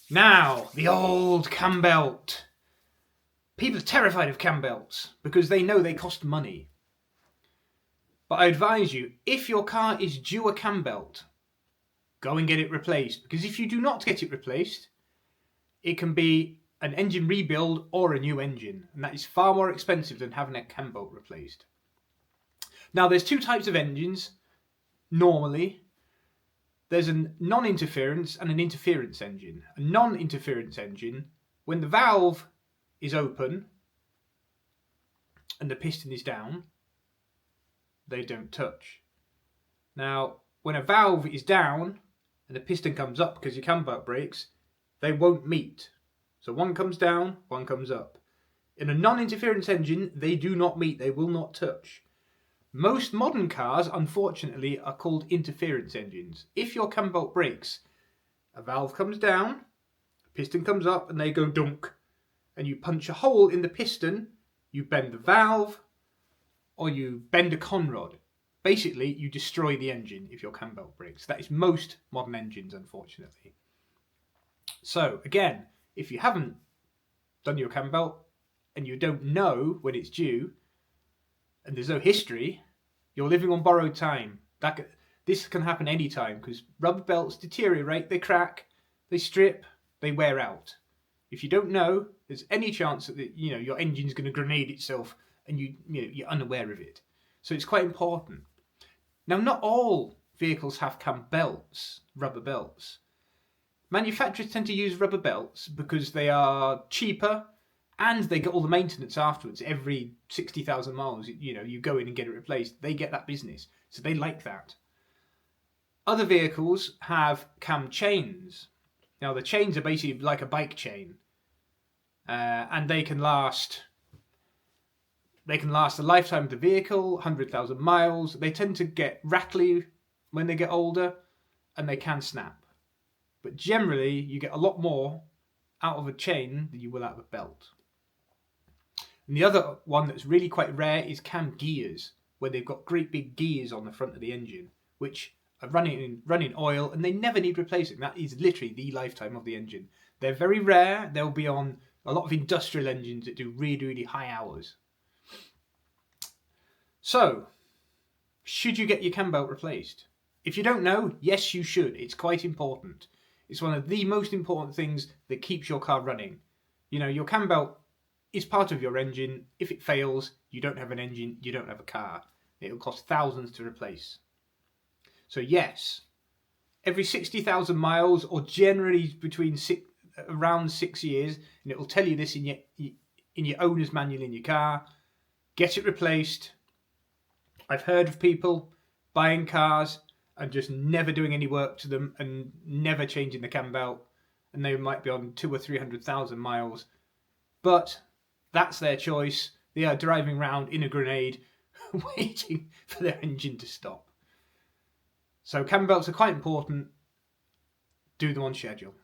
Now, the old cambelt. People are terrified of cambelts because they know they cost money. But I advise you, if your car is due a cambelt, go and get it replaced. Because if you do not get it replaced, it can be an engine rebuild or a new engine. And that is far more expensive than having a cambelt replaced. Now, there's two types of engines, normally. There's a non-interference and an interference engine. A non-interference engine, when the valve is open and the piston is down, they don't touch. Now, when a valve is down and the piston comes up because your cambelt breaks, they won't meet. So one comes down, one comes up. In a non-interference engine, they do not meet, they will not touch. Most modern cars, unfortunately, are called interference engines. If your cambelt breaks, a valve comes down, a piston comes up, and they go dunk. And you punch a hole in the piston, you bend the valve, or you bend a conrod. Basically, you destroy the engine if your cambelt breaks. That is most modern engines, unfortunately. So, again, if you haven't done your cambelt and you don't know when it's due, and there's no history, you're living on borrowed time. This can happen anytime because rubber belts deteriorate, they crack, they strip, they wear out. If you don't know, there's any chance that your engine's going to grenade itself and you're unaware of it. So it's quite important. Now, not all vehicles have cambelts, rubber belts. Manufacturers tend to use rubber belts because they are cheaper and they get all the maintenance afterwards. Every 60,000 miles, you go in and get it replaced. They get that business, so they like that. Other vehicles have cam chains. Now, the chains are basically like a bike chain, and they can last the lifetime of the vehicle, 100,000 miles. They tend to get rattly when they get older, and they can snap. But generally, you get a lot more out of a chain than you will out of a belt. And the other one that's really quite rare is cam gears, where they've got great big gears on the front of the engine, which are running oil, and they never need replacing. That is literally the lifetime of the engine. They're very rare. They'll be on a lot of industrial engines that do really, really high hours. So, should you get your cambelt replaced? If you don't know, yes, you should. It's quite important. It's one of the most important things that keeps your car running. Your cambelt is part of your engine. If it fails, you don't have an engine, you don't have a car. It'll cost thousands to replace. So yes, every 60,000 miles, or generally around 6 years, and it will tell you this in your owner's manual in your car, get it replaced. I've heard of people buying cars and just never doing any work to them and never changing the cambelt, and they might be on 200,000 or 300,000 miles. But that's their choice. They are driving around in a grenade waiting for their engine to stop. So cambelts are quite important. Do them on schedule.